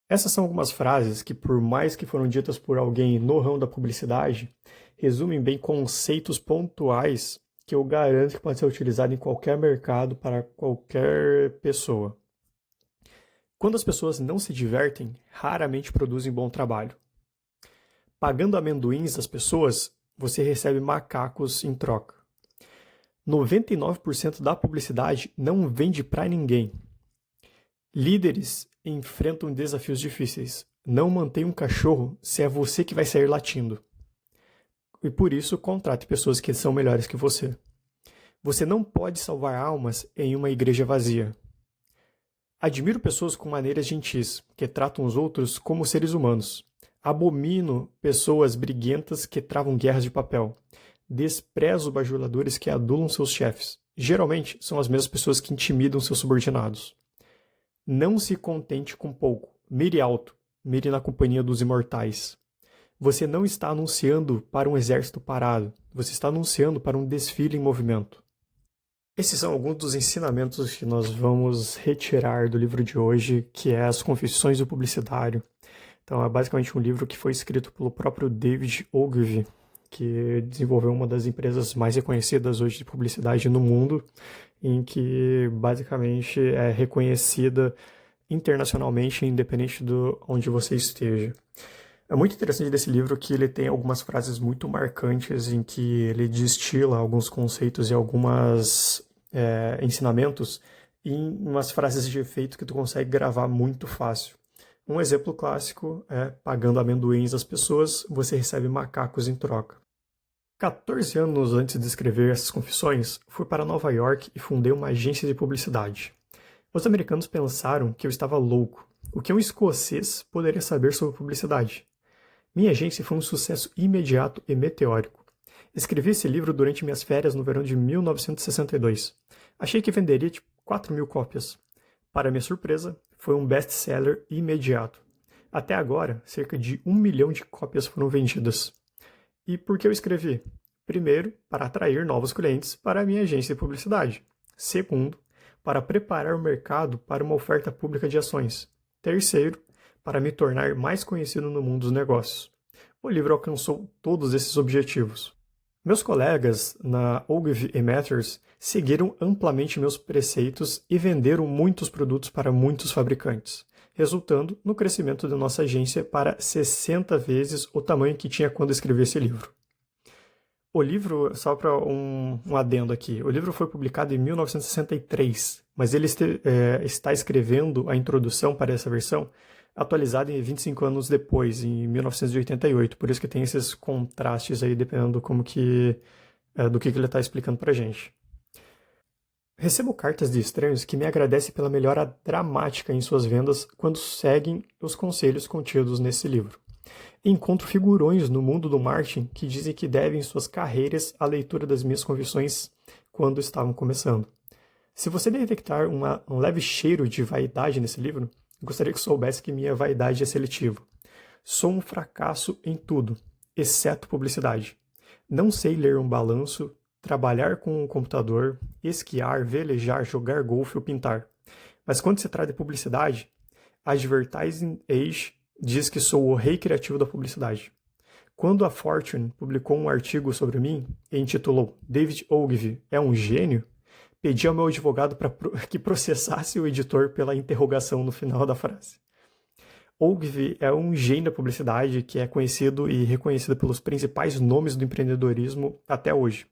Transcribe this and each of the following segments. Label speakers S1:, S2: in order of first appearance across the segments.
S1: Essas são algumas frases que, por mais que foram ditas por alguém no ramo da publicidade, resumem bem conceitos pontuais que eu garanto que pode ser utilizado em qualquer mercado para qualquer pessoa. Quando as pessoas não se divertem, raramente produzem bom trabalho. Pagando amendoins às pessoas, você recebe macacos em troca. 99% da publicidade não vende para ninguém. Líderes enfrentam desafios difíceis. Não mantenha um cachorro se é você que vai sair latindo. E por isso, contrate pessoas que são melhores que você. Você não pode salvar almas em uma igreja vazia. Admiro pessoas com maneiras gentis, que tratam os outros como seres humanos. Abomino pessoas briguentas que travam guerras de papel. Desprezo bajuladores que adulam seus chefes. Geralmente, são as mesmas pessoas que intimidam seus subordinados. Não se contente com pouco. Mire alto. Mire na companhia dos imortais. Você não está anunciando para um exército parado. Você está anunciando para um desfile em movimento. Esses são alguns dos ensinamentos que nós vamos retirar do livro de hoje, que é As Confissões do Publicitário. Então, é basicamente um livro que foi escrito pelo próprio David Ogilvy, que desenvolveu uma das empresas mais reconhecidas hoje de publicidade no mundo, em que basicamente é reconhecida internacionalmente, independente de onde você esteja. É muito interessante desse livro que ele tem algumas frases muito marcantes em que ele destila alguns conceitos e alguns ensinamentos em umas frases de efeito que tu consegue gravar muito fácil. Um exemplo clássico é: pagando amendoins às pessoas, você recebe macacos em troca. 14 anos antes de escrever essas confissões, fui para Nova York e fundei uma agência de publicidade. Os americanos pensaram que eu estava louco. O que um escocês poderia saber sobre publicidade? Minha agência foi um sucesso imediato e meteórico. Escrevi esse livro durante minhas férias no verão de 1962. Achei que venderia tipo 4.000 cópias. Para minha surpresa, foi um best-seller imediato. Até agora, cerca de 1 milhão de cópias foram vendidas. E por que eu escrevi? Primeiro, para atrair novos clientes para a minha agência de publicidade. Segundo, para preparar o mercado para uma oferta pública de ações. Terceiro, para me tornar mais conhecido no mundo dos negócios. O livro alcançou todos esses objetivos. Meus colegas na Ogilvy Matters seguiram amplamente meus preceitos e venderam muitos produtos para muitos fabricantes, resultando no crescimento da nossa agência para 60 vezes o tamanho que tinha quando escrevi esse livro. O livro, só para um adendo aqui, o livro foi publicado em 1963, mas ele está escrevendo a introdução para essa versão atualizada em 25 anos depois, em 1988, por isso que tem esses contrastes aí, dependendo do que ele está explicando para a gente. Recebo cartas de estranhos que me agradecem pela melhora dramática em suas vendas quando seguem os conselhos contidos nesse livro. Encontro figurões no mundo do marketing que dizem que devem suas carreiras à leitura das minhas confissões quando estavam começando. Se você detectar um leve cheiro de vaidade nesse livro, gostaria que soubesse que minha vaidade é seletiva. Sou um fracasso em tudo, exceto publicidade. Não sei ler um balanço, trabalhar com um computador, esquiar, velejar, jogar golfe ou pintar. Mas quando se trata de publicidade, a Advertising Age diz que sou o rei criativo da publicidade. Quando a Fortune publicou um artigo sobre mim e intitulou David Ogilvy é um gênio, pedi ao meu advogado para que processasse o editor pela interrogação no final da frase. Ogilvy é um gênio da publicidade que é conhecido e reconhecido pelos principais nomes do empreendedorismo até hoje.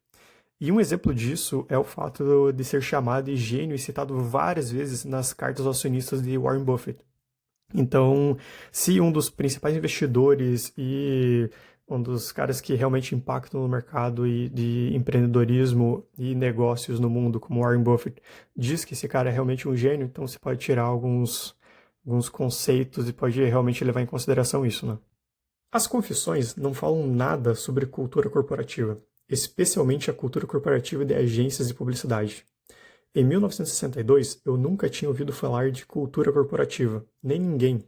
S1: E um exemplo disso é o fato de ser chamado de gênio e citado várias vezes nas cartas aos acionistas de Warren Buffett. Então, se um dos principais investidores e um dos caras que realmente impactam no mercado de empreendedorismo e negócios no mundo, como Warren Buffett, diz que esse cara é realmente um gênio, então você pode tirar alguns conceitos e pode realmente levar em consideração isso, né? As confissões não falam nada sobre cultura corporativa, especialmente a cultura corporativa de agências de publicidade. Em 1962, eu nunca tinha ouvido falar de cultura corporativa, nem ninguém.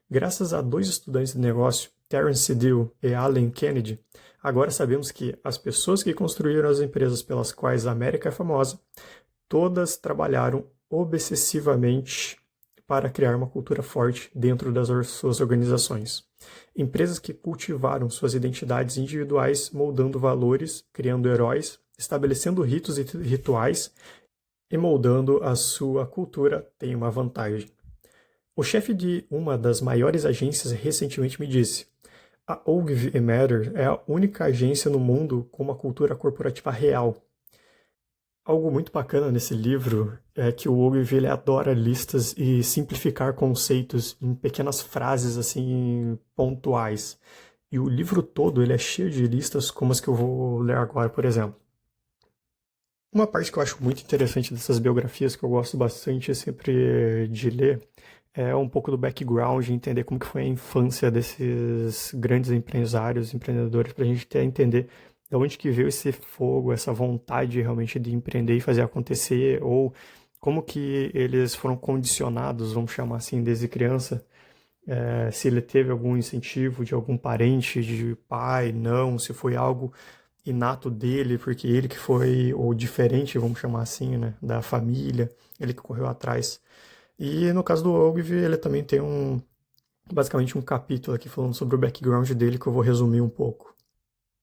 S1: Graças a dois estudantes de negócio, Terence Deal e Allen Kennedy, agora sabemos que as pessoas que construíram as empresas pelas quais a América é famosa, todas trabalharam obsessivamente para criar uma cultura forte dentro das suas organizações. Empresas que cultivaram suas identidades individuais, moldando valores, criando heróis, estabelecendo ritos e rituais e moldando a sua cultura têm uma vantagem. O chefe de uma das maiores agências recentemente me disse: a Ogilvy Matter é a única agência no mundo com uma cultura corporativa real. Algo muito bacana nesse livro é que o Ogilvy ele adora listas e simplificar conceitos em pequenas frases assim pontuais. E o livro todo ele é cheio de listas como as que eu vou ler agora, por exemplo. Uma parte que eu acho muito interessante dessas biografias, que eu gosto bastante sempre de ler, é um pouco do background, entender como que foi a infância desses grandes empresários, empreendedores, para a gente até entender de onde que veio esse fogo, essa vontade realmente de empreender e fazer acontecer, ou como que eles foram condicionados, vamos chamar assim, desde criança, se ele teve algum incentivo de algum parente, de pai, não, se foi algo inato dele, porque ele que foi o diferente, vamos chamar assim, né, da família, ele que correu atrás. E no caso do Ogilvy, ele também tem basicamente um capítulo aqui falando sobre o background dele que eu vou resumir um pouco.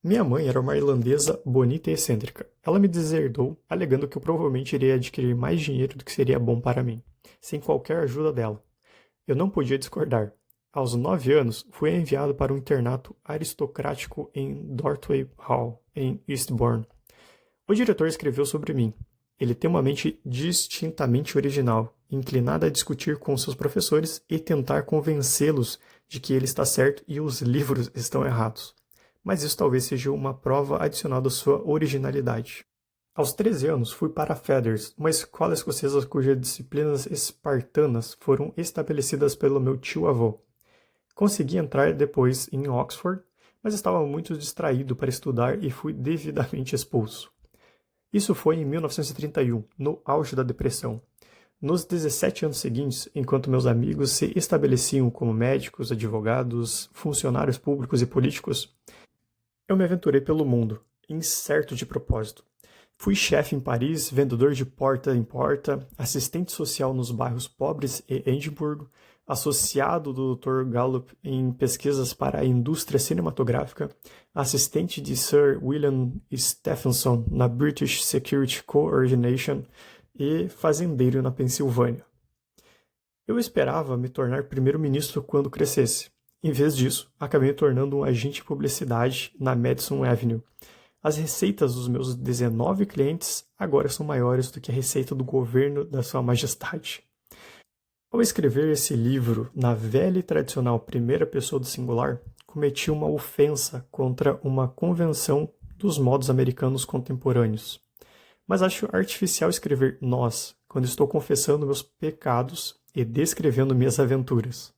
S1: Minha mãe era uma irlandesa bonita e excêntrica. Ela me deserdou, alegando que eu provavelmente iria adquirir mais dinheiro do que seria bom para mim, sem qualquer ajuda dela. Eu não podia discordar. Aos 9 anos, fui enviado para um internato aristocrático em Dortway Hall, em Eastbourne. O diretor escreveu sobre mim. Ele tem uma mente distintamente original, inclinada a discutir com seus professores e tentar convencê-los de que ele está certo e os livros estão errados. Mas isso talvez seja uma prova adicional da sua originalidade. Aos 13 anos, fui para Feathers, uma escola escocesa cujas disciplinas espartanas foram estabelecidas pelo meu tio-avô. Consegui entrar depois em Oxford, mas estava muito distraído para estudar e fui devidamente expulso. Isso foi em 1931, no auge da depressão. Nos 17 anos seguintes, enquanto meus amigos se estabeleciam como médicos, advogados, funcionários públicos e políticos, eu me aventurei pelo mundo, incerto de propósito. Fui chefe em Paris, vendedor de porta em porta, assistente social nos bairros pobres e Edimburgo, associado do Dr. Gallup em pesquisas para a indústria cinematográfica, assistente de Sir William Stephenson na British Security Coordination e fazendeiro na Pensilvânia. Eu esperava me tornar primeiro-ministro quando crescesse. Em vez disso, acabei me tornando um agente de publicidade na Madison Avenue. As receitas dos meus 19 clientes agora são maiores do que a receita do governo da Sua Majestade. Ao escrever esse livro na velha e tradicional primeira pessoa do singular, cometi uma ofensa contra uma convenção dos modos americanos contemporâneos. Mas acho artificial escrever nós, quando estou confessando meus pecados e descrevendo minhas aventuras.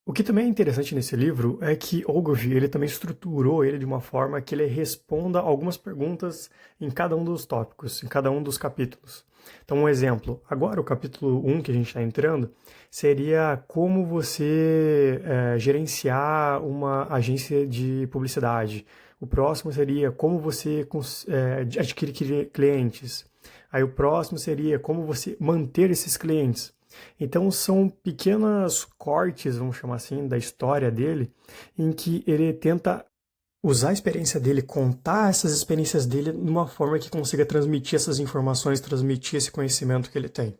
S1: O que também é interessante nesse livro é que Ogilvy ele também estruturou ele de uma forma que ele responda algumas perguntas em cada um dos tópicos, em cada um dos capítulos. Então, um exemplo. Agora, o capítulo 1 que a gente está entrando seria como você gerenciar uma agência de publicidade. O próximo seria como você adquirir clientes. Aí o próximo seria como você manter esses clientes. Então são pequenos cortes, vamos chamar assim, da história dele, em que ele tenta usar a experiência dele, contar essas experiências dele de uma forma que consiga transmitir essas informações, transmitir esse conhecimento que ele tem.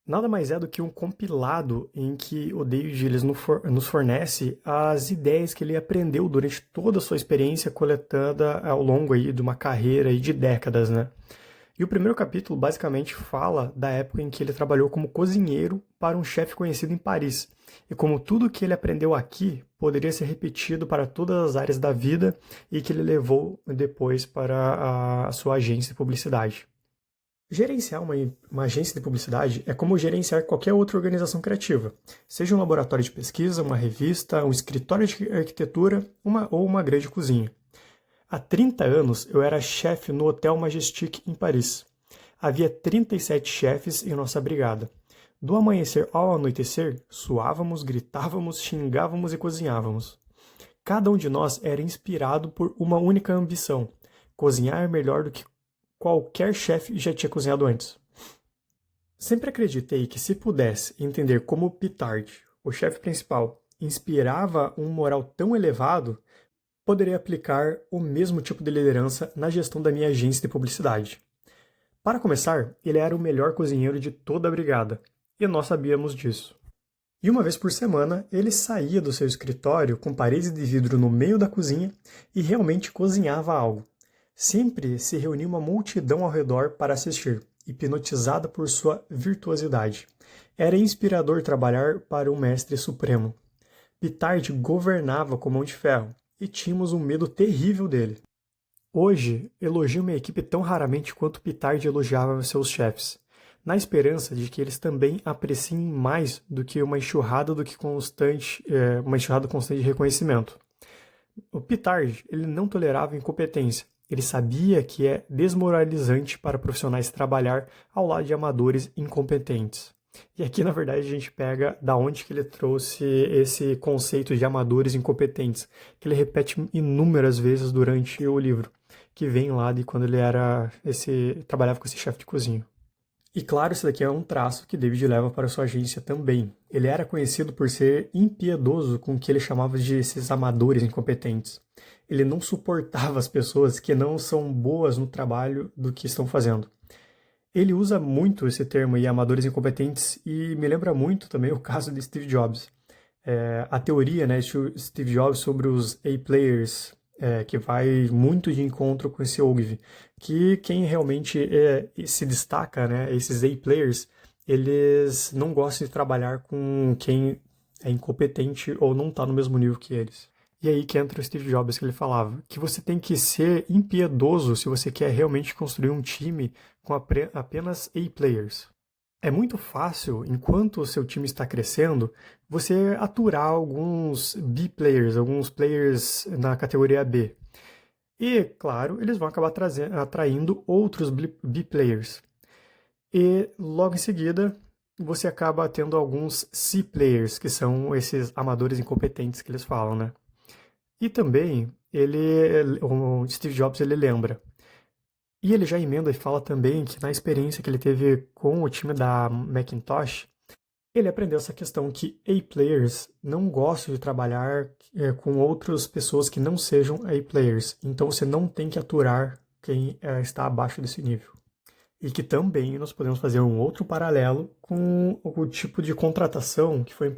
S1: Nada mais é do que um compilado em que o David Gillies nos fornece as ideias que ele aprendeu durante toda a sua experiência coletada ao longo aí de uma carreira aí de décadas, né? E o primeiro capítulo basicamente fala da época em que ele trabalhou como cozinheiro para um chefe conhecido em Paris. E como tudo que ele aprendeu aqui poderia ser repetido para todas as áreas da vida e que ele levou depois para a sua agência de publicidade. Gerenciar uma agência de publicidade é como gerenciar qualquer outra organização criativa, seja um laboratório de pesquisa, uma revista, um escritório de arquitetura ou uma grande cozinha. Há 30 anos eu era chefe no Hotel Majestic em Paris. Havia 37 chefes em nossa brigada. Do amanhecer ao anoitecer, suávamos, gritávamos, xingávamos e cozinhávamos. Cada um de nós era inspirado por uma única ambição: cozinhar melhor do que qualquer chefe já tinha cozinhado antes. Sempre acreditei que se pudesse entender como Pitard, o chefe principal, inspirava um moral tão elevado, poderia aplicar o mesmo tipo de liderança na gestão da minha agência de publicidade. Para começar, ele era o melhor cozinheiro de toda a brigada, e nós sabíamos disso. E uma vez por semana, ele saía do seu escritório com paredes de vidro no meio da cozinha e realmente cozinhava algo. Sempre se reunia uma multidão ao redor para assistir, hipnotizada por sua virtuosidade. Era inspirador trabalhar para um mestre supremo. Pitard governava com mão de ferro, e tínhamos um medo terrível dele. Hoje, elogio minha equipe tão raramente quanto Pitard elogiava seus chefes, na esperança de que eles também apreciem mais do que uma enxurrada constante de reconhecimento. O Pitard, ele não tolerava incompetência. Ele sabia que é desmoralizante para profissionais trabalhar ao lado de amadores incompetentes. E aqui, na verdade, a gente pega da onde que ele trouxe esse conceito de amadores incompetentes, que ele repete inúmeras vezes durante o livro, que vem lá de quando ele trabalhava com esse chefe de cozinha. E claro, isso daqui é um traço que David leva para sua agência também. Ele era conhecido por ser impiedoso com o que ele chamava de esses amadores incompetentes. Ele não suportava as pessoas que não são boas no trabalho do que estão fazendo. Ele usa muito esse termo aí, amadores incompetentes, e me lembra muito também o caso de Steve Jobs. A teoria, né, de Steve Jobs sobre os A-players, que vai muito de encontro com esse Ogilvy, que quem realmente se destaca, né, esses A-players, eles não gostam de trabalhar com quem é incompetente ou não está no mesmo nível que eles. E aí que entra o Steve Jobs, que ele falava que você tem que ser impiedoso se você quer realmente construir um time com apenas A-players. É muito fácil, enquanto o seu time está crescendo, você aturar alguns B-players, alguns players na categoria B. E, claro, eles vão acabar atraindo outros B-players. E, logo em seguida, você acaba tendo alguns C-players, que são esses amadores incompetentes que eles falam, né? E também, o Steve Jobs, ele lembra. E ele já emenda e fala também que na experiência que ele teve com o time da Macintosh, ele aprendeu essa questão que A-players não gostam de trabalhar com outras pessoas que não sejam A-players. Então você não tem que aturar quem está abaixo desse nível. E que também nós podemos fazer um outro paralelo com o tipo de contratação que foi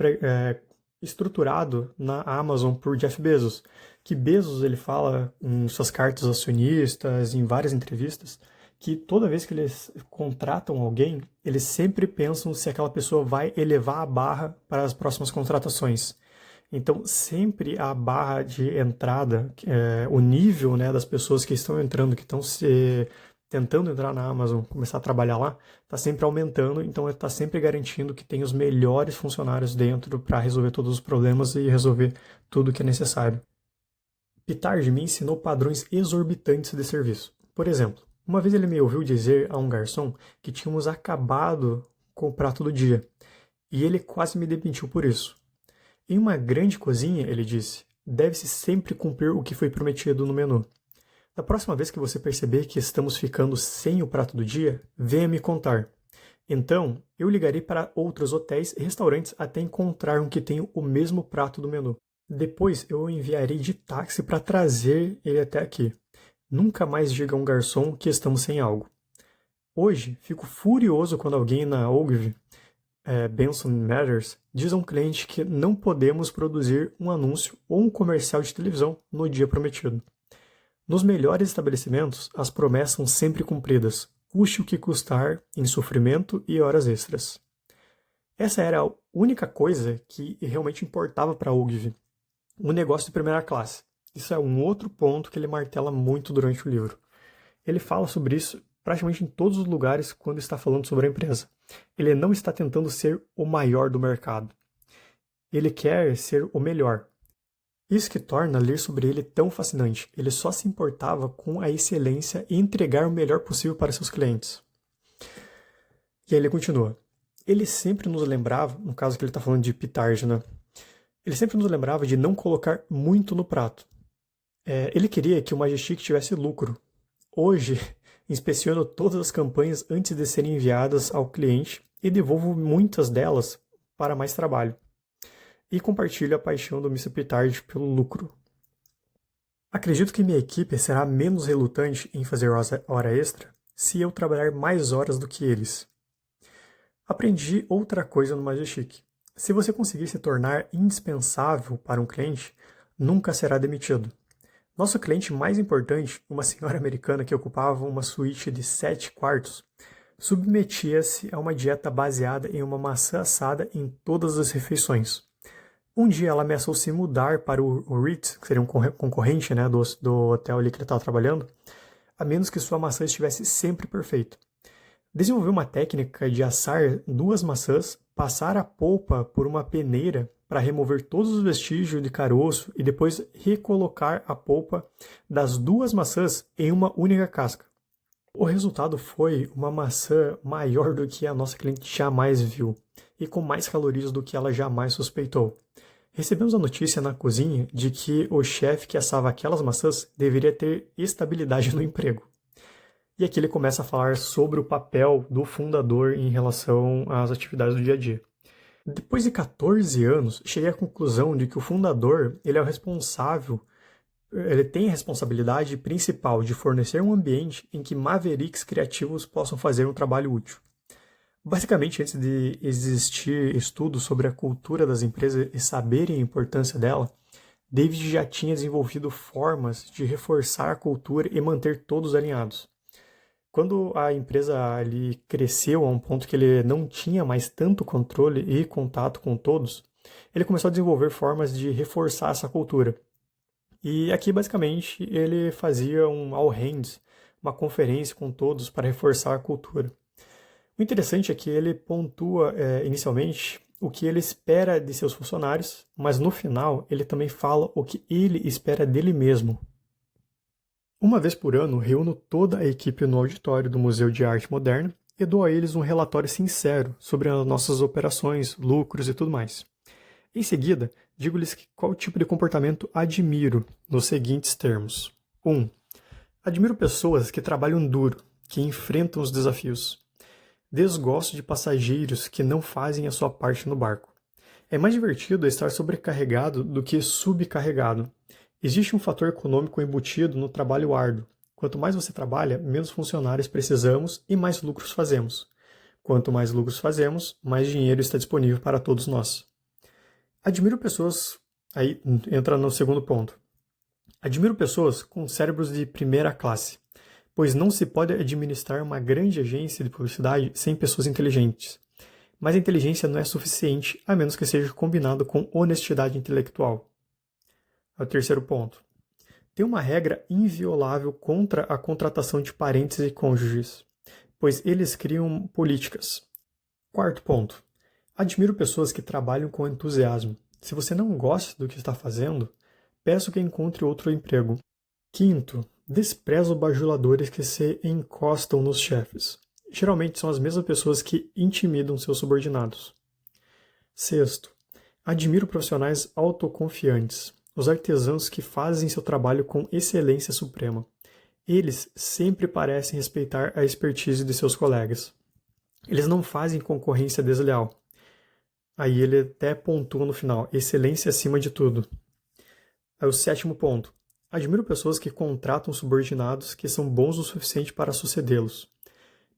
S1: estruturado na Amazon por Jeff Bezos, que Bezos ele fala em suas cartas acionistas, em várias entrevistas, que toda vez que eles contratam alguém, eles sempre pensam se aquela pessoa vai elevar a barra para as próximas contratações. Então, sempre a barra de entrada, o nível, né, das pessoas que estão entrando, que estão tentando entrar na Amazon, começar a trabalhar lá, está sempre aumentando, então está sempre garantindo que tem os melhores funcionários dentro para resolver todos os problemas e resolver tudo o que é necessário. Pitard me ensinou padrões exorbitantes de serviço. Por exemplo, uma vez ele me ouviu dizer a um garçom que tínhamos acabado com o prato do dia, e ele quase me demitiu por isso. Em uma grande cozinha, ele disse, deve-se sempre cumprir o que foi prometido no menu. Da próxima vez que você perceber que estamos ficando sem o prato do dia, venha me contar. Então, eu ligarei para outros hotéis e restaurantes até encontrar um que tenha o mesmo prato do menu. Depois, eu o enviarei de táxi para trazer ele até aqui. Nunca mais diga a um garçom que estamos sem algo. Hoje, fico furioso quando alguém na Ogilvy, Benson Matters, diz a um cliente que não podemos produzir um anúncio ou um comercial de televisão no dia prometido. Nos melhores estabelecimentos, as promessas são sempre cumpridas, custe o que custar em sofrimento e horas extras. Essa era a única coisa que realmente importava para Ogilvy, um negócio de primeira classe. Isso é um outro ponto que ele martela muito durante o livro. Ele fala sobre isso praticamente em todos os lugares quando está falando sobre a empresa. Ele não está tentando ser o maior do mercado. Ele quer ser o melhor. Isso que torna ler sobre ele tão fascinante. Ele só se importava com a excelência e entregar o melhor possível para seus clientes. E aí ele continua. Ele sempre nos lembrava, no caso que ele está falando de Pitard, né? Ele sempre nos lembrava de não colocar muito no prato. Ele queria que o Majestic tivesse lucro. Hoje, inspeciono todas as campanhas antes de serem enviadas ao cliente e devolvo muitas delas para mais trabalho. E compartilho a paixão do Mr. Pitard pelo lucro. Acredito que minha equipe será menos relutante em fazer hora extra se eu trabalhar mais horas do que eles. Aprendi outra coisa no Magic. Se você conseguir se tornar indispensável para um cliente, nunca será demitido. Nosso cliente mais importante, uma senhora americana que ocupava uma suíte de 7 quartos, submetia-se a uma dieta baseada em uma maçã assada em todas as refeições. Um dia ela ameaçou se mudar para o Ritz, que seria um concorrente, né, do hotel ali que ele estava trabalhando, a menos que sua maçã estivesse sempre perfeita. Desenvolveu uma técnica de assar 2 maçãs, passar a polpa por uma peneira para remover todos os vestígios de caroço e depois recolocar a polpa das 2 maçãs em uma única casca. O resultado foi uma maçã maior do que a nossa cliente jamais viu e com mais calorias do que ela jamais suspeitou. Recebemos a notícia na cozinha de que o chefe que assava aquelas maçãs deveria ter estabilidade no emprego. E aqui ele começa a falar sobre o papel do fundador em relação às atividades do dia a dia. Depois de 14 anos, cheguei à conclusão de que o fundador ele é o responsável, ele tem a responsabilidade principal de fornecer um ambiente em que mavericks criativos possam fazer um trabalho útil. Basicamente, antes de existir estudos sobre a cultura das empresas e saberem a importância dela, David já tinha desenvolvido formas de reforçar a cultura e manter todos alinhados. Quando a empresa ali cresceu a um ponto que ele não tinha mais tanto controle e contato com todos, ele começou a desenvolver formas de reforçar essa cultura. E aqui, basicamente, ele fazia um all hands, uma conferência com todos para reforçar a cultura. O interessante é que ele pontua inicialmente o que ele espera de seus funcionários, mas no final ele também fala o que ele espera dele mesmo. Uma vez por ano, reúno toda a equipe no auditório do Museu de Arte Moderna e dou a eles um relatório sincero sobre as nossas operações, lucros e tudo mais. Em seguida, digo-lhes qual tipo de comportamento admiro, nos seguintes termos. 1. Admiro pessoas que trabalham duro, que enfrentam os desafios. Desgosto de passageiros que não fazem a sua parte no barco. É mais divertido estar sobrecarregado do que subcarregado. Existe um fator econômico embutido no trabalho árduo. Quanto mais você trabalha, menos funcionários precisamos e mais lucros fazemos. Quanto mais lucros fazemos, mais dinheiro está disponível para todos nós. Admiro pessoas... Aí entra no segundo ponto. Admiro pessoas com cérebros de primeira classe, pois não se pode administrar uma grande agência de publicidade sem pessoas inteligentes. Mas a inteligência não é suficiente, a menos que seja combinado com honestidade intelectual. É o terceiro ponto. Tem uma regra inviolável contra a contratação de parentes e cônjuges, pois eles criam políticas. Quarto ponto. Admiro pessoas que trabalham com entusiasmo. Se você não gosta do que está fazendo, peço que encontre outro emprego. Quinto. Desprezo bajuladores que se encostam nos chefes. Geralmente são as mesmas pessoas que intimidam seus subordinados. Sexto. Admiro profissionais autoconfiantes. Os artesãos que fazem seu trabalho com excelência suprema. Eles sempre parecem respeitar a expertise de seus colegas. Eles não fazem concorrência desleal. Aí ele até pontua no final, excelência acima de tudo. Aí o sétimo ponto. Admiro pessoas que contratam subordinados que são bons o suficiente para sucedê-los.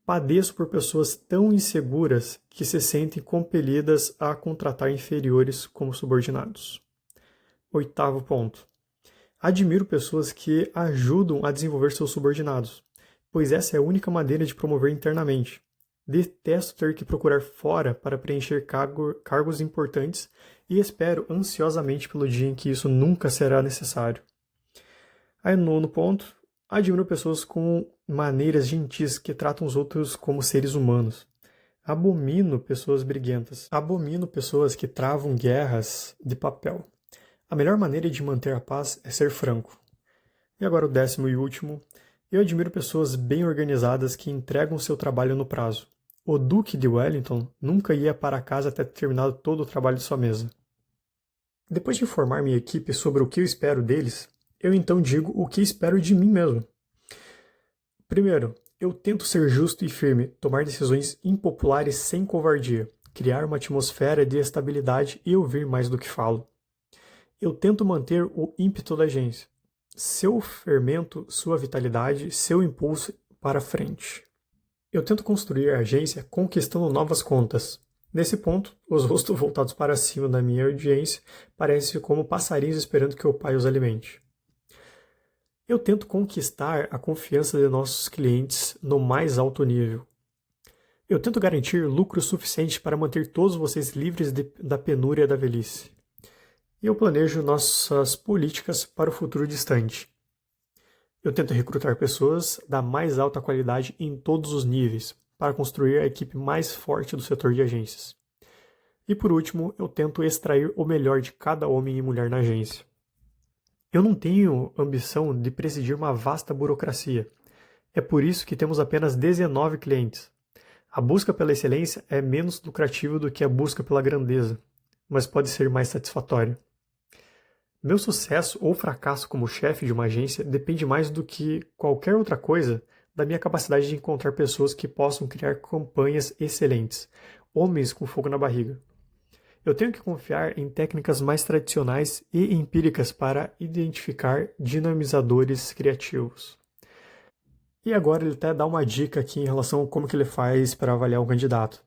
S1: Padeço por pessoas tão inseguras que se sentem compelidas a contratar inferiores como subordinados. Oitavo ponto. Admiro pessoas que ajudam a desenvolver seus subordinados, pois essa é a única maneira de promover internamente. Detesto ter que procurar fora para preencher cargos importantes e espero ansiosamente pelo dia em que isso nunca será necessário. Aí, nono ponto. Admiro pessoas com maneiras gentis que tratam os outros como seres humanos. Abomino pessoas briguentas. Abomino pessoas que travam guerras de papel. A melhor maneira de manter a paz é ser franco. E agora o décimo e último. Eu admiro pessoas bem organizadas que entregam seu trabalho no prazo. O Duque de Wellington nunca ia para casa até ter terminado todo o trabalho de sua mesa. Depois de informar minha equipe sobre o que eu espero deles, eu então digo o que espero de mim mesmo. Primeiro, Eu tento ser justo e firme, tomar decisões impopulares sem covardia, criar uma atmosfera de estabilidade e ouvir mais do que falo. Eu tento manter o ímpeto da agência, seu fermento, sua vitalidade, seu impulso para frente. Eu tento construir a agência conquistando novas contas. Nesse ponto, os rostos voltados para cima da minha audiência parecem como passarinhos esperando que o pai os alimente. Eu tento conquistar a confiança de nossos clientes no mais alto nível. Eu tento garantir lucro suficiente para manter todos vocês livres da penúria da velhice. E eu planejo nossas políticas para o futuro distante. Eu tento recrutar pessoas da mais alta qualidade em todos os níveis, para construir a equipe mais forte do setor de agências. E por último, eu tento extrair o melhor de cada homem e mulher na agência. Eu não tenho ambição de presidir uma vasta burocracia. É por isso que temos apenas 19 clientes. A busca pela excelência é menos lucrativa do que a busca pela grandeza, mas pode ser mais satisfatória. Meu sucesso ou fracasso como chefe de uma agência depende mais do que qualquer outra coisa da minha capacidade de encontrar pessoas que possam criar campanhas excelentes, homens com fogo na barriga. Eu tenho que confiar em técnicas mais tradicionais e empíricas para identificar dinamizadores criativos. E agora ele até dá uma dica aqui em relação a como que ele faz para avaliar um candidato.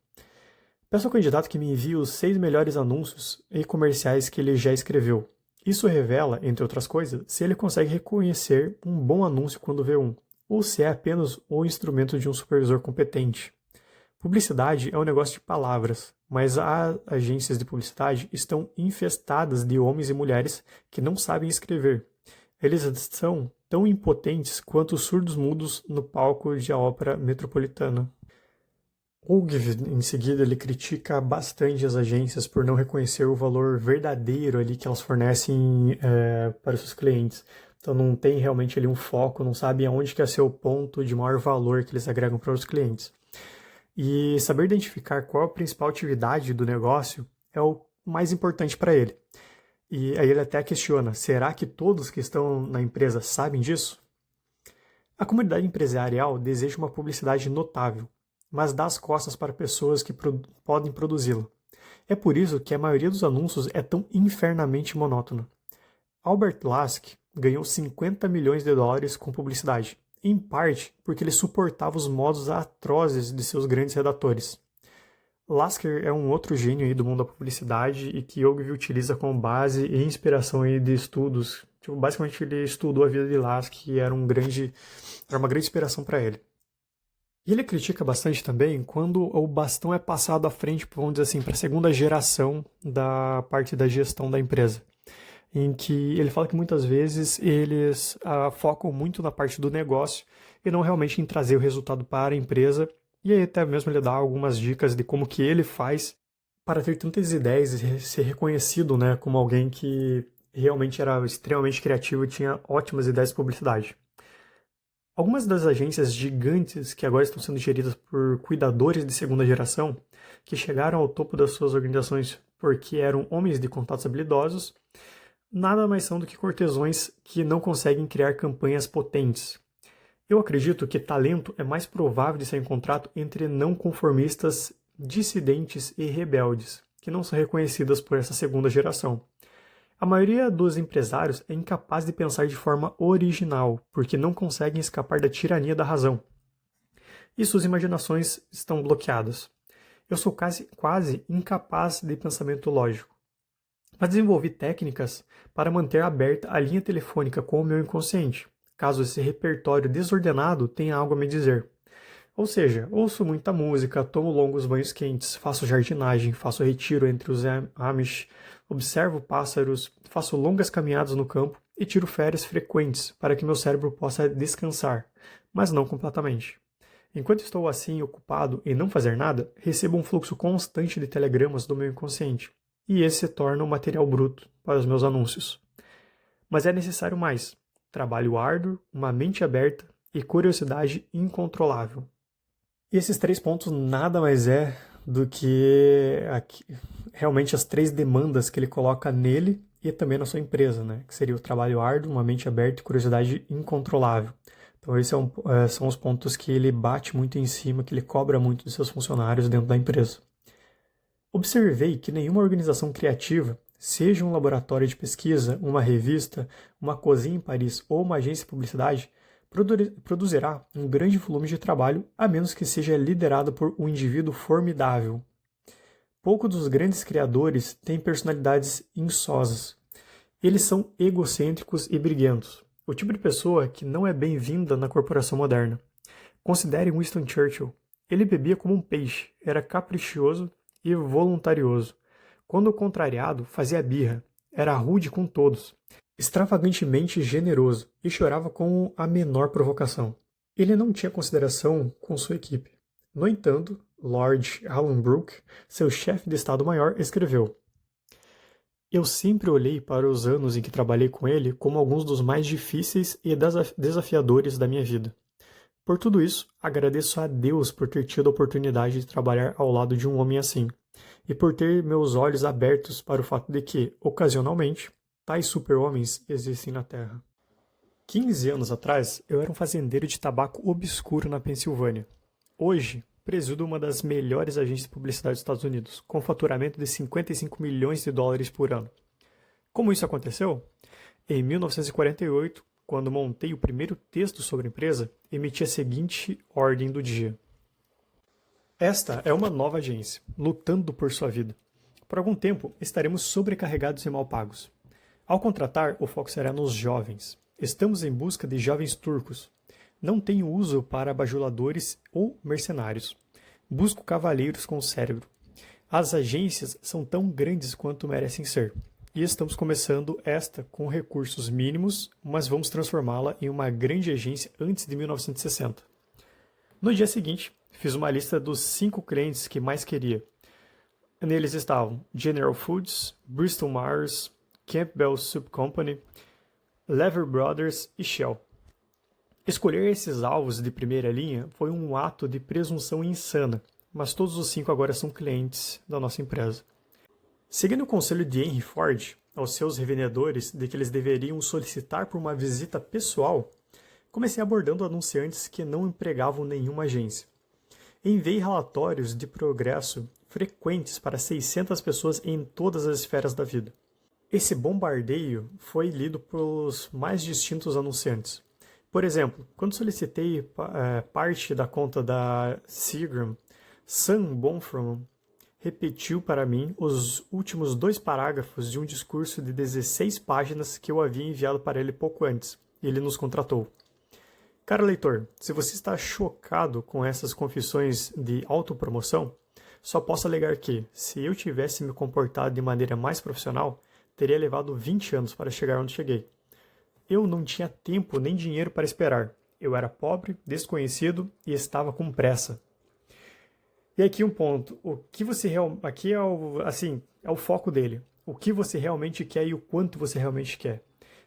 S1: Peço ao candidato que me envie os 6 melhores anúncios e comerciais que ele já escreveu. Isso revela, entre outras coisas, se ele consegue reconhecer um bom anúncio quando vê um, ou se é apenas o instrumento de um supervisor competente. Publicidade é um negócio de palavras, mas as agências de publicidade estão infestadas de homens e mulheres que não sabem escrever. Eles são tão impotentes quanto os surdos mudos no palco de a ópera metropolitana. Ogilvy, em seguida, ele critica bastante as agências por não reconhecer o valor verdadeiro ali que elas fornecem para os seus clientes. Então não tem realmente ali um foco, não sabem aonde que é seu ponto de maior valor que eles agregam para os clientes. E saber identificar qual é a principal atividade do negócio é o mais importante para ele. E aí ele até questiona, será que todos que estão na empresa sabem disso? A comunidade empresarial deseja uma publicidade notável, mas dá as costas para pessoas que podem produzi-la. É por isso que a maioria dos anúncios é tão infernamente monótona. Albert Lask ganhou 50 milhões de dólares com publicidade, em parte porque ele suportava os modos atrozes de seus grandes redatores. Lasker é um outro gênio aí do mundo da publicidade e que Ogilvy utiliza como base e inspiração aí de estudos. Basicamente ele estudou a vida de Lask e era uma grande inspiração para ele. E ele critica bastante também quando o bastão é passado à frente, vamos dizer assim, para a segunda geração da parte da gestão da empresa. Em que ele fala que muitas vezes eles focam muito na parte do negócio e não realmente em trazer o resultado para a empresa. E aí até mesmo ele dá algumas dicas de como que ele faz para ter tantas ideias e ser reconhecido, né, como alguém que realmente era extremamente criativo e tinha ótimas ideias de publicidade. Algumas das agências gigantes que agora estão sendo geridas por cuidadores de segunda geração, que chegaram ao topo das suas organizações porque eram homens de contatos habilidosos, nada mais são do que cortesões que não conseguem criar campanhas potentes. Eu acredito que talento é mais provável de ser encontrado entre não conformistas, dissidentes e rebeldes, que não são reconhecidas por essa segunda geração. A maioria dos empresários é incapaz de pensar de forma original, porque não conseguem escapar da tirania da razão. E suas imaginações estão bloqueadas. Eu sou quase incapaz de pensamento lógico. Mas desenvolvi técnicas para manter aberta a linha telefônica com o meu inconsciente, caso esse repertório desordenado tenha algo a me dizer. Ou seja, ouço muita música, tomo longos banhos quentes, faço jardinagem, faço retiro entre os Amish, observo pássaros, faço longas caminhadas no campo e tiro férias frequentes para que meu cérebro possa descansar, mas não completamente. Enquanto estou assim ocupado em não fazer nada, recebo um fluxo constante de telegramas do meu inconsciente, e esse se torna um material bruto para os meus anúncios. Mas é necessário mais: trabalho árduo, uma mente aberta e curiosidade incontrolável. E esses 3 pontos nada mais é do que realmente as 3 demandas que ele coloca nele e também na sua empresa, né? Que seria o trabalho árduo, uma mente aberta e curiosidade incontrolável. Então, são os pontos que ele bate muito em cima, que ele cobra muito dos seus funcionários dentro da empresa. Observei que nenhuma organização criativa, seja um laboratório de pesquisa, uma revista, uma cozinha em Paris ou uma agência de publicidade, produzirá um grande volume de trabalho a menos que seja liderado por um indivíduo formidável. Poucos dos grandes criadores têm personalidades insosas. Eles são egocêntricos e briguentos. O tipo de pessoa que não é bem-vinda na corporação moderna. Considere Winston Churchill. Ele bebia como um peixe, era caprichoso e voluntarioso. Quando contrariado, fazia birra, era rude com todos, extravagantemente generoso e chorava com a menor provocação. Ele não tinha consideração com sua equipe. No entanto, Lord Alanbrooke, seu chefe de Estado-Maior, escreveu: Eu sempre olhei para os anos em que trabalhei com ele como alguns dos mais difíceis e desafiadores da minha vida. Por tudo isso, agradeço a Deus por ter tido a oportunidade de trabalhar ao lado de um homem assim, e por ter meus olhos abertos para o fato de que, ocasionalmente, tais super-homens existem na Terra. 15 anos atrás, eu era um fazendeiro de tabaco obscuro na Pensilvânia. Hoje, presido uma das melhores agências de publicidade dos Estados Unidos, com faturamento de 55 milhões de dólares por ano. Como isso aconteceu? Em 1948, quando montei o primeiro texto sobre a empresa, emiti a seguinte ordem do dia. Esta é uma nova agência, lutando por sua vida. Por algum tempo, estaremos sobrecarregados e mal pagos. Ao contratar, o foco será nos jovens. Estamos em busca de jovens turcos. Não tenho uso para bajuladores ou mercenários. Busco cavalheiros com cérebro. As agências são tão grandes quanto merecem ser. E estamos começando esta com recursos mínimos, mas vamos transformá-la em uma grande agência antes de 1960. No dia seguinte, fiz uma lista dos 5 clientes que mais queria. Neles estavam General Foods, Bristol Myers, Campbell Soup Company, Lever Brothers e Shell. Escolher esses alvos de primeira linha foi um ato de presunção insana, mas todos os 5 agora são clientes da nossa empresa. Seguindo o conselho de Henry Ford aos seus revendedores de que eles deveriam solicitar por uma visita pessoal, comecei abordando anunciantes que não empregavam nenhuma agência. Enviei relatórios de progresso frequentes para 600 pessoas em todas as esferas da vida. Esse bombardeio foi lido pelos mais distintos anunciantes. Por exemplo, quando solicitei parte da conta da Seagram, Sam Bonfrom repetiu para mim os últimos 2 parágrafos de um discurso de 16 páginas que eu havia enviado para ele pouco antes, e ele nos contratou. Caro leitor, se você está chocado com essas confissões de autopromoção, só posso alegar que, se eu tivesse me comportado de maneira mais profissional, teria levado 20 anos para chegar onde cheguei. Eu não tinha tempo nem dinheiro para esperar. Eu era pobre, desconhecido e estava com pressa. E aqui um ponto. O que você aqui é o foco dele. O que você realmente quer e o quanto você realmente quer.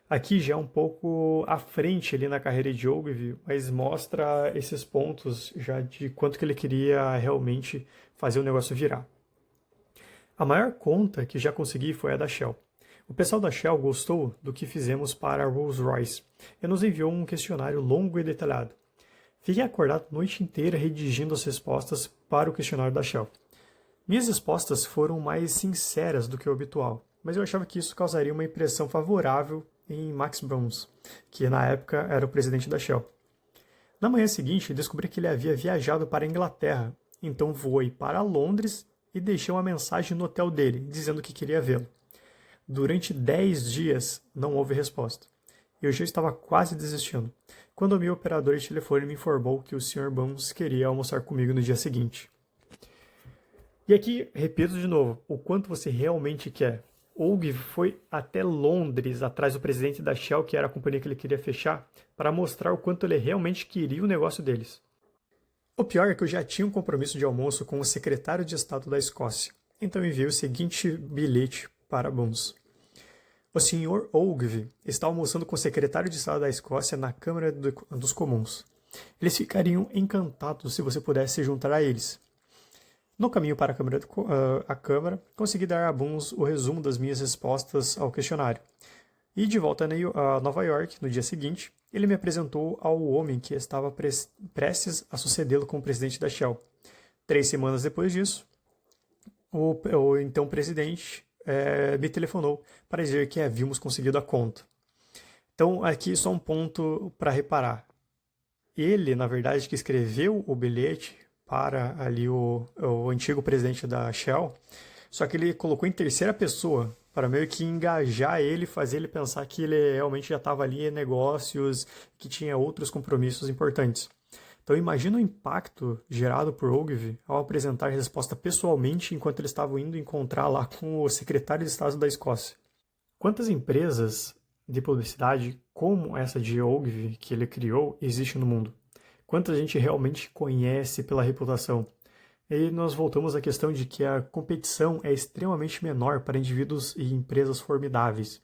S1: Aqui já é um pouco à frente ali na carreira de Ogilvy, mas mostra esses pontos já de quanto que ele queria realmente fazer o negócio virar. A maior conta que já consegui foi a da Shell. O pessoal da Shell gostou do que fizemos para a Rolls-Royce e nos enviou um questionário longo e detalhado. Fiquei acordado a noite inteira redigindo as respostas para o questionário da Shell. Minhas respostas foram mais sinceras do que o habitual, mas eu achava que isso causaria uma impressão favorável em Max Bruns, que na época era o presidente da Shell. Na manhã seguinte, descobri que ele havia viajado para a Inglaterra, então voei para Londres e deixei uma mensagem no hotel dele, dizendo que queria vê-lo. Durante 10 dias não houve resposta. Eu já estava quase desistindo, quando o meu operador de telefone me informou que o Sr. Bruns queria almoçar comigo no dia seguinte. E aqui, repito de novo, o quanto você realmente quer. Ogilvy foi até Londres, atrás do presidente da Shell, que era a companhia que ele queria fechar, para mostrar o quanto ele realmente queria o negócio deles. O pior é que eu já tinha um compromisso de almoço com o secretário de Estado da Escócia, então enviei o seguinte bilhete para Bruns. O Sr. Ogilvy está almoçando com o secretário de Estado da Escócia na Câmara dos Comuns. Eles ficariam encantados se você pudesse se juntar a eles. No caminho para a Câmara, consegui dar a Bruns o resumo das minhas respostas ao questionário. E de volta a Nova York, no dia seguinte, ele me apresentou ao homem que estava prestes a sucedê-lo como presidente da Shell. 3 semanas depois disso, o então presidente me telefonou para dizer que havíamos conseguido a conta. Então, aqui só um ponto para reparar. Ele, na verdade, que escreveu o bilhete para ali o antigo presidente da Shell, só que ele colocou em terceira pessoa, para meio que engajar ele, fazer ele pensar que ele realmente já estava ali em negócios, que tinha outros compromissos importantes. Então imagina o impacto gerado por Ogilvy ao apresentar a resposta pessoalmente enquanto eles estavam indo encontrar lá com o secretário de Estado da Escócia. Quantas empresas de publicidade como essa de Ogilvy que ele criou existe no mundo? Quanta gente realmente conhece pela reputação? E nós voltamos à questão de que a competição é extremamente menor para indivíduos e empresas formidáveis.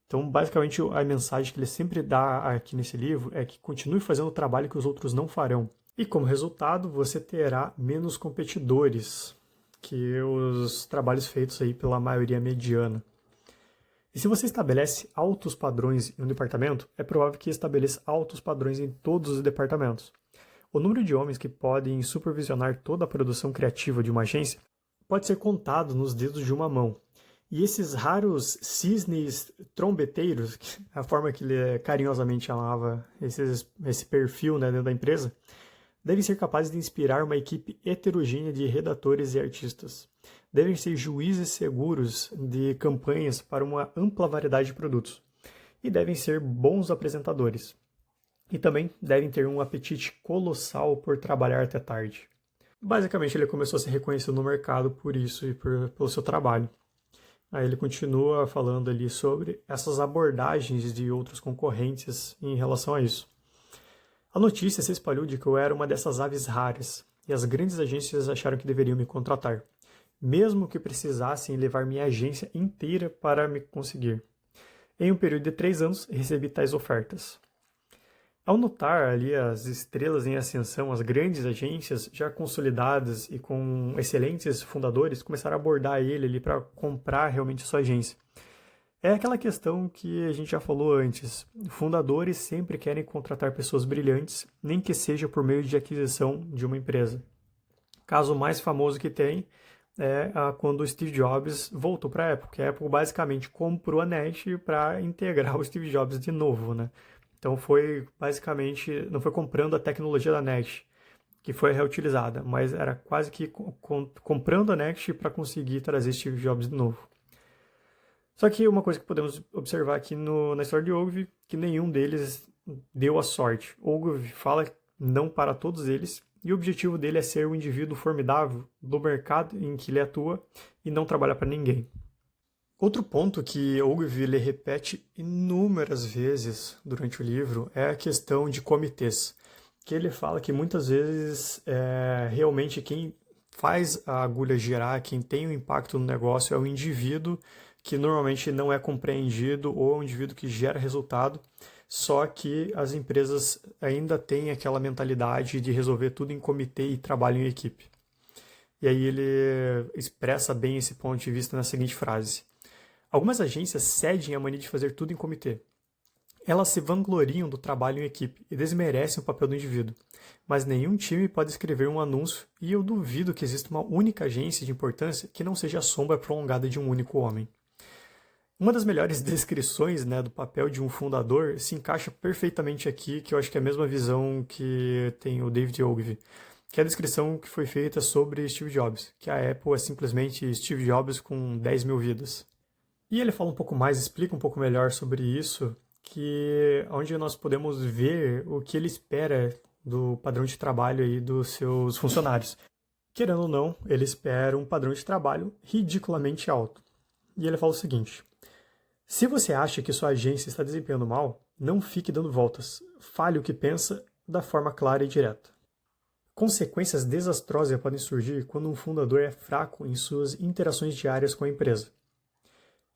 S1: Então, basicamente, a mensagem que ele sempre dá aqui nesse livro é que continue fazendo o trabalho que os outros não farão. E, como resultado, você terá menos competidores que os trabalhos feitos aí pela maioria mediana. E se você estabelece altos padrões em um departamento, é provável que estabeleça altos padrões em todos os departamentos. O número de homens que podem supervisionar toda a produção criativa de uma agência pode ser contado nos dedos de uma mão. E esses raros cisnes trombeteiros, a forma que ele carinhosamente chamava esse perfil, né, dentro da empresa, devem ser capazes de inspirar uma equipe heterogênea de redatores e artistas. Devem ser juízes seguros de campanhas para uma ampla variedade de produtos. E devem ser bons apresentadores. E também devem ter um apetite colossal por trabalhar até tarde. Basicamente, ele começou a ser reconhecido no mercado por isso e pelo seu trabalho. Aí ele continua falando ali sobre essas abordagens de outros concorrentes em relação a isso. A notícia se espalhou de que eu era uma dessas aves raras, e as grandes agências acharam que deveriam me contratar, mesmo que precisassem levar minha agência inteira para me conseguir. Em um período de 3 anos, recebi tais ofertas. Ao notar ali as estrelas em ascensão, as grandes agências já consolidadas e com excelentes fundadores começaram a abordar ele ali para comprar realmente sua agência. É aquela questão que a gente já falou antes. Fundadores sempre querem contratar pessoas brilhantes, nem que seja por meio de aquisição de uma empresa. O caso mais famoso que tem é quando o Steve Jobs voltou para a Apple, a Apple basicamente comprou a NET para integrar o Steve Jobs de novo, né? Então foi basicamente, não foi comprando a tecnologia da NET, que foi reutilizada, mas era quase que comprando a NET para conseguir trazer Steve Jobs de novo. Só que uma coisa que podemos observar aqui na história de Ogilvy, que nenhum deles deu a sorte. Ogilvy fala não para todos eles, e o objetivo dele é ser o indivíduo formidável do mercado em que ele atua e não trabalhar para ninguém. Outro ponto que Ogilvy ele repete inúmeras vezes durante o livro é a questão de comitês, que ele fala que muitas vezes realmente quem faz a agulha girar, quem tem o impacto no negócio é o indivíduo que normalmente não é compreendido ou é um indivíduo que gera resultado, só que as empresas ainda têm aquela mentalidade de resolver tudo em comitê e trabalho em equipe. E aí ele expressa bem esse ponto de vista na seguinte frase: algumas agências cedem a mania de fazer tudo em comitê. Elas se vangloriam do trabalho em equipe e desmerecem o papel do indivíduo. Mas nenhum time pode escrever um anúncio e eu duvido que exista uma única agência de importância que não seja a sombra prolongada de um único homem. Uma das melhores descrições, né, do papel de um fundador se encaixa perfeitamente aqui, que eu acho que é a mesma visão que tem o David Ogilvy, que é a descrição que foi feita sobre Steve Jobs, que a Apple é simplesmente Steve Jobs com 10 mil vidas. E ele fala um pouco mais, explica um pouco melhor sobre isso, que onde nós podemos ver o que ele espera do padrão de trabalho aí dos seus funcionários. Querendo ou não, ele espera um padrão de trabalho ridiculamente alto. E ele fala o seguinte: se você acha que sua agência está desempenhando mal, não fique dando voltas. Fale o que pensa da forma clara e direta. Consequências desastrosas podem surgir quando um fundador é fraco em suas interações diárias com a empresa.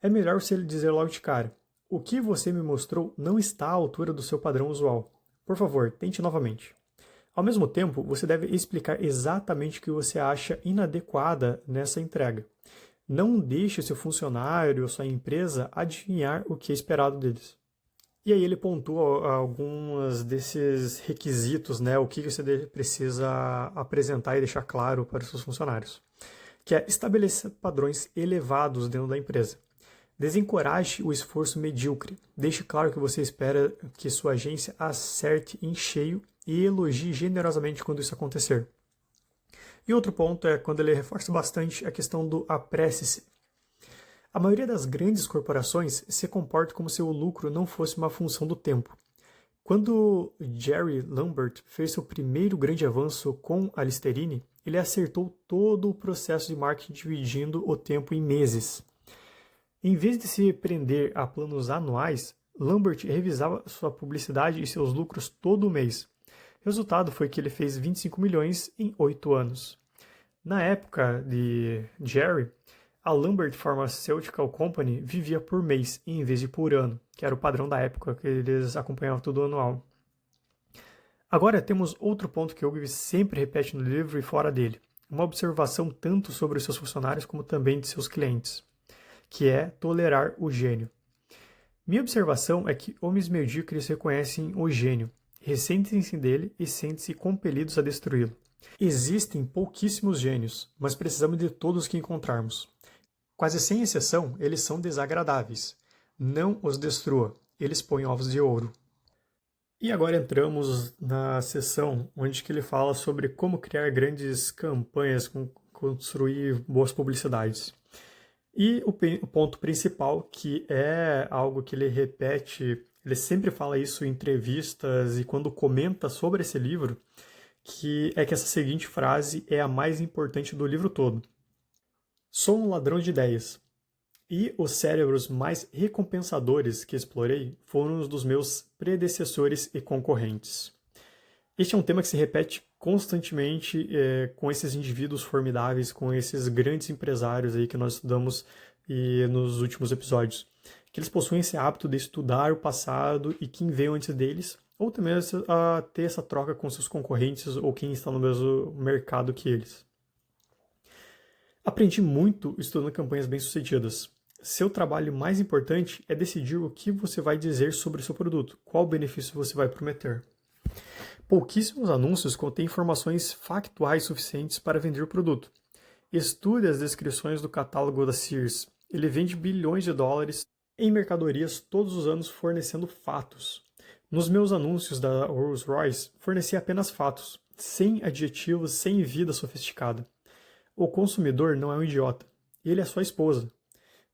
S1: É melhor você dizer logo de cara: o que você me mostrou não está à altura do seu padrão usual. Por favor, tente novamente. Ao mesmo tempo, você deve explicar exatamente o que você acha inadequada nessa entrega. Não deixe seu funcionário ou sua empresa adivinhar o que é esperado deles. E aí ele pontua alguns desses requisitos, né? O que você precisa apresentar e deixar claro para os seus funcionários. Que é estabelecer padrões elevados dentro da empresa. Desencoraje o esforço medíocre. Deixe claro que você espera que sua agência acerte em cheio e elogie generosamente quando isso acontecer. E outro ponto é quando ele reforça bastante a questão do apresse-se. A maioria das grandes corporações se comporta como se o lucro não fosse uma função do tempo. Quando Jerry Lambert fez seu primeiro grande avanço com a Listerine, ele acertou todo o processo de marketing dividindo o tempo em meses. Em vez de se prender a planos anuais, Lambert revisava sua publicidade e seus lucros todo mês. O resultado foi que ele fez 25 milhões em 8 anos. Na época de Jerry, a Lambert Pharmaceutical Company vivia por mês em vez de por ano, que era o padrão da época, que eles acompanhavam tudo anual. Agora temos outro ponto que Ogilvy sempre repete no livro e fora dele, uma observação tanto sobre os seus funcionários como também de seus clientes, que é tolerar o gênio. Minha observação é que homens medíocres reconhecem o gênio, ressentem-se dele e sentem-se compelidos a destruí-lo. Existem pouquíssimos gênios, mas precisamos de todos que encontrarmos. Quase sem exceção, eles são desagradáveis. Não os destrua, eles põem ovos de ouro. E agora entramos na seção onde que ele fala sobre como criar grandes campanhas, construir boas publicidades. E o ponto principal, que é algo que ele repete, ele sempre fala isso em entrevistas e quando comenta sobre esse livro, que é que essa seguinte frase é a mais importante do livro todo. Sou um ladrão de ideias, e os cérebros mais recompensadores que explorei foram os dos meus predecessores e concorrentes. Este é um tema que se repete constantemente com esses indivíduos formidáveis, com esses grandes empresários aí que nós estudamos nos últimos episódios, que eles possuem esse hábito de estudar o passado e quem veio antes deles, ou também a ter essa troca com seus concorrentes ou quem está no mesmo mercado que eles. Aprendi muito estudando campanhas bem-sucedidas. Seu trabalho mais importante é decidir o que você vai dizer sobre o seu produto, qual benefício você vai prometer. Pouquíssimos anúncios contêm informações factuais suficientes para vender o produto. Estude as descrições do catálogo da Sears. Ele vende bilhões de dólares em mercadorias todos os anos fornecendo fatos. Nos meus anúncios da Rolls-Royce, fornecia apenas fatos, sem adjetivos, sem vida sofisticada. O consumidor não é um idiota. Ele é sua esposa.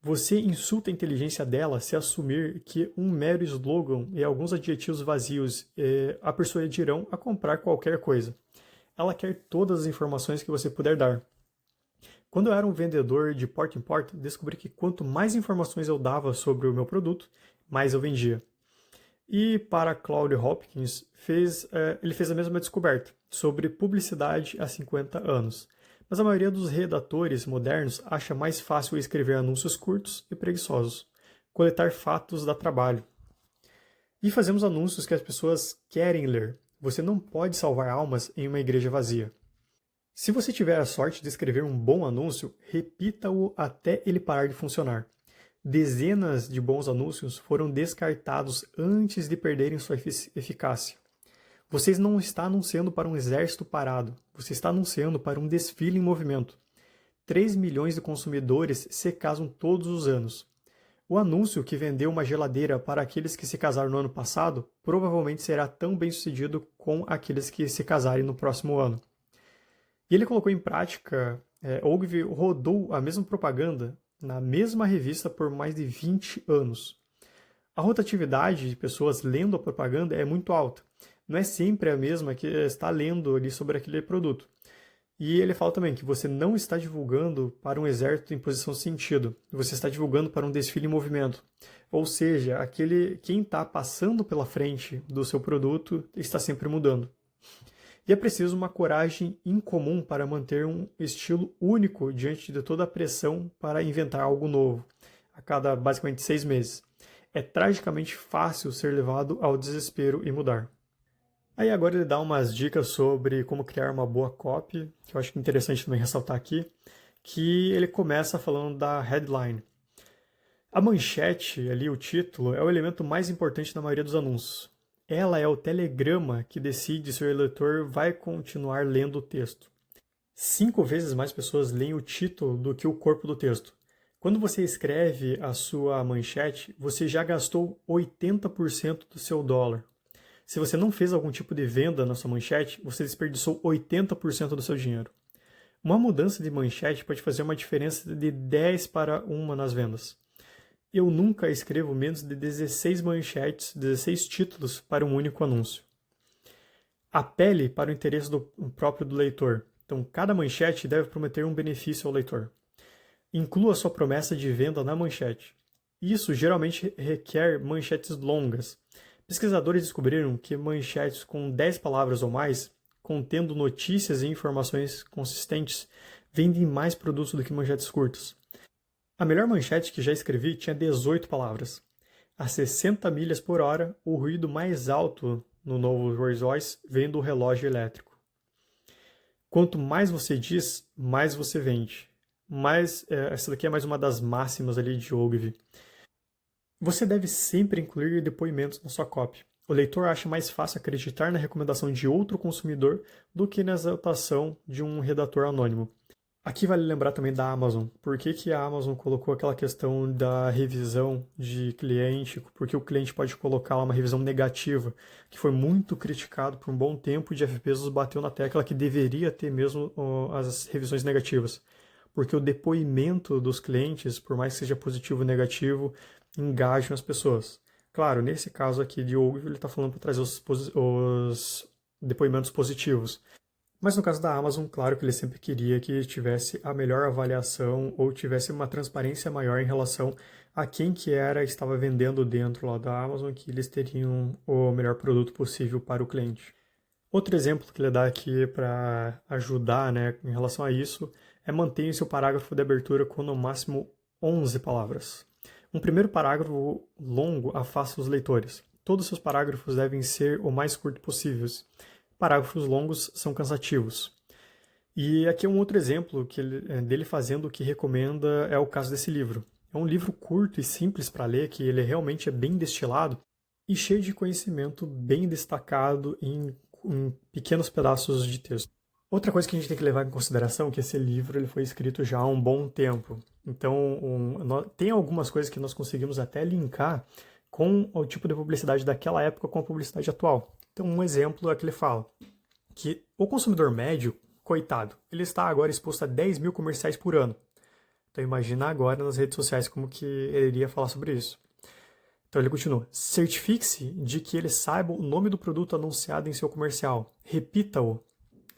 S1: Você insulta a inteligência dela se assumir que um mero slogan e alguns adjetivos vazios a persuadirão a comprar qualquer coisa. Ela quer todas as informações que você puder dar. Quando eu era um vendedor de porta em porta, descobri que quanto mais informações eu dava sobre o meu produto, mais eu vendia. E para Claude Hopkins, ele fez a mesma descoberta sobre publicidade há 50 anos. Mas a maioria dos redatores modernos acha mais fácil escrever anúncios curtos e preguiçosos. Coletar fatos dá trabalho. E fazemos anúncios que as pessoas querem ler. Você não pode salvar almas em uma igreja vazia. Se você tiver a sorte de escrever um bom anúncio, repita-o até ele parar de funcionar. Dezenas de bons anúncios foram descartados antes de perderem sua eficácia. Você não está anunciando para um exército parado, você está anunciando para um desfile em movimento. 3 milhões de consumidores se casam todos os anos. O anúncio que vendeu uma geladeira para aqueles que se casaram no ano passado provavelmente será tão bem sucedido com aqueles que se casarem no próximo ano. E ele colocou em prática, Ogilvy rodou a mesma propaganda na mesma revista por mais de 20 anos. A rotatividade de pessoas lendo a propaganda é muito alta. Não é sempre a mesma que está lendo ali sobre aquele produto. E ele fala também que você não está divulgando para um exército em posição de sentido, você está divulgando para um desfile em movimento. Ou seja, quem está passando pela frente do seu produto está sempre mudando. E é preciso uma coragem incomum para manter um estilo único diante de toda a pressão para inventar algo novo, a cada basicamente 6 meses. É tragicamente fácil ser levado ao desespero e mudar. Aí agora ele dá umas dicas sobre como criar uma boa copy, que eu acho interessante também ressaltar aqui, que ele começa falando da headline. A manchete, ali, o título, é o elemento mais importante na maioria dos anúncios. Ela é o telegrama que decide se o leitor vai continuar lendo o texto. 5 vezes mais pessoas leem o título do que o corpo do texto. Quando você escreve a sua manchete, você já gastou 80% do seu dólar. Se você não fez algum tipo de venda na sua manchete, você desperdiçou 80% do seu dinheiro. Uma mudança de manchete pode fazer uma diferença de 10 para 1 nas vendas. Eu nunca escrevo menos de 16 manchetes, 16 títulos para um único anúncio. Apele para o interesse próprio do leitor. Então, cada manchete deve prometer um benefício ao leitor. Inclua sua promessa de venda na manchete. Isso geralmente requer manchetes longas. Pesquisadores descobriram que manchetes com 10 palavras ou mais, contendo notícias e informações consistentes, vendem mais produtos do que manchetes curtas. A melhor manchete que já escrevi tinha 18 palavras. A 60 milhas por hora, o ruído mais alto no novo Rolls-Royce vem do relógio elétrico. Quanto mais você diz, mais você vende. Essa daqui é mais uma das máximas ali de Ogilvy. Você deve sempre incluir depoimentos na sua copy. O leitor acha mais fácil acreditar na recomendação de outro consumidor do que na exaltação de um redator anônimo. Aqui vale lembrar também da Amazon. Por que a Amazon colocou aquela questão da revisão de cliente? Porque o cliente pode colocar lá uma revisão negativa, que foi muito criticado por um bom tempo, e Jeff Bezos bateu na tecla que deveria ter mesmo as revisões negativas. Porque o depoimento dos clientes, por mais que seja positivo ou negativo, engajam as pessoas. Claro, nesse caso aqui de Ogilvy, ele está falando para trazer os depoimentos positivos. Mas no caso da Amazon, claro que ele sempre queria que tivesse a melhor avaliação ou tivesse uma transparência maior em relação a quem que estava vendendo dentro lá da Amazon, que eles teriam o melhor produto possível para o cliente. Outro exemplo que ele dá aqui para ajudar, né, em relação a isso é manter seu parágrafo de abertura com no máximo 11 palavras. Um primeiro parágrafo longo afasta os leitores. Todos os seus parágrafos devem ser o mais curto possíveis. Parágrafos longos são cansativos. E aqui é um outro exemplo dele fazendo o que recomenda, é o caso desse livro. É um livro curto e simples para ler, que ele realmente é bem destilado e cheio de conhecimento bem destacado em pequenos pedaços de texto. Outra coisa que a gente tem que levar em consideração é que esse livro ele foi escrito já há um bom tempo. Então, tem algumas coisas que nós conseguimos até linkar com o tipo de publicidade daquela época com a publicidade atual. Então, um exemplo é que ele fala que o consumidor médio, coitado, ele está agora exposto a 10 mil comerciais por ano. Então, imagina agora nas redes sociais como que ele iria falar sobre isso. Então, ele continua. Certifique-se de que ele saiba o nome do produto anunciado em seu comercial. Repita-o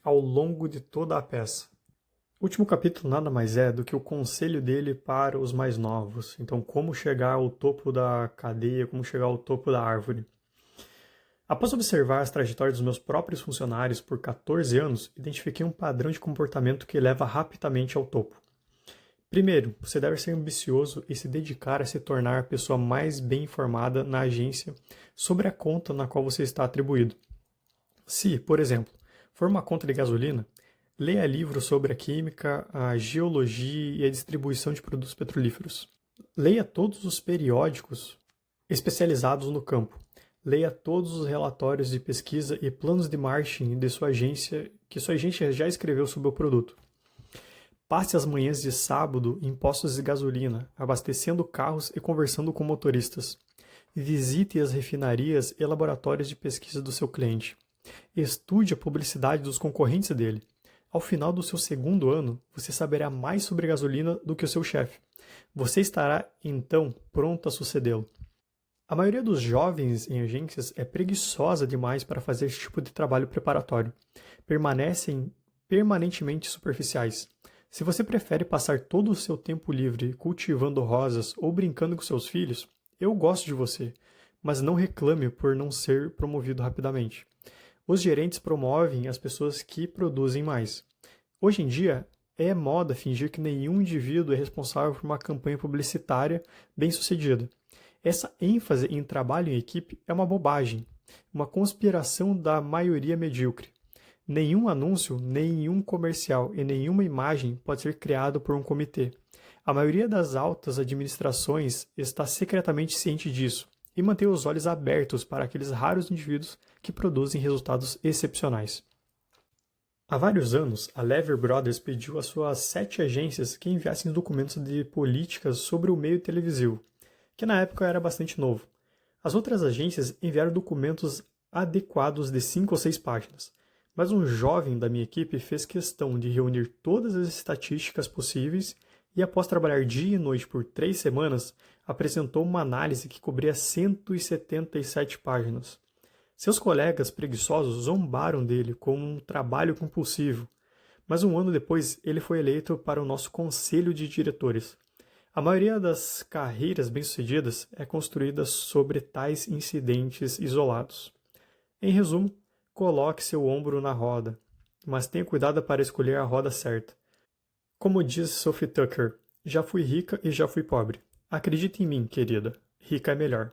S1: ao longo de toda a peça. O último capítulo nada mais é do que o conselho dele para os mais novos. Então, como chegar ao topo da cadeia, como chegar ao topo da árvore. Após observar as trajetórias dos meus próprios funcionários por 14 anos, identifiquei um padrão de comportamento que leva rapidamente ao topo. Primeiro, você deve ser ambicioso e se dedicar a se tornar a pessoa mais bem informada na agência sobre a conta na qual você está atribuído. Se, por exemplo, for uma conta de gasolina, leia livros sobre a química, a geologia e a distribuição de produtos petrolíferos. Leia todos os periódicos especializados no campo. Leia todos os relatórios de pesquisa e planos de marketing de sua agência que sua agência já escreveu sobre o produto. Passe as manhãs de sábado em postos de gasolina, abastecendo carros e conversando com motoristas. Visite as refinarias e laboratórios de pesquisa do seu cliente. Estude a publicidade dos concorrentes dele. Ao final do seu segundo ano, você saberá mais sobre gasolina do que o seu chefe. Você estará, então, pronto a sucedê-lo. A maioria dos jovens em agências é preguiçosa demais para fazer esse tipo de trabalho preparatório. Permanecem permanentemente superficiais. Se você prefere passar todo o seu tempo livre cultivando rosas ou brincando com seus filhos, eu gosto de você, mas não reclame por não ser promovido rapidamente. Os gerentes promovem as pessoas que produzem mais. Hoje em dia, é moda fingir que nenhum indivíduo é responsável por uma campanha publicitária bem-sucedida. Essa ênfase em trabalho em equipe é uma bobagem, uma conspiração da maioria medíocre. Nenhum anúncio, nenhum comercial e nenhuma imagem pode ser criado por um comitê. A maioria das altas administrações está secretamente ciente disso e mantém os olhos abertos para aqueles raros indivíduos que produzem resultados excepcionais. Há vários anos, a Lever Brothers pediu às suas 7 agências que enviassem documentos de políticas sobre o meio televisivo, que na época era bastante novo. As outras agências enviaram documentos adequados de 5 ou 6 páginas, mas um jovem da minha equipe fez questão de reunir todas as estatísticas possíveis e, após trabalhar dia e noite por 3 semanas, apresentou uma análise que cobria 177 páginas. Seus colegas preguiçosos zombaram dele como um trabalho compulsivo, mas um ano depois ele foi eleito para o nosso conselho de diretores. A maioria das carreiras bem-sucedidas é construída sobre tais incidentes isolados. Em resumo, coloque seu ombro na roda, mas tenha cuidado para escolher a roda certa. Como diz Sophie Tucker, já fui rica e já fui pobre. Acredite em mim, querida, rica é melhor.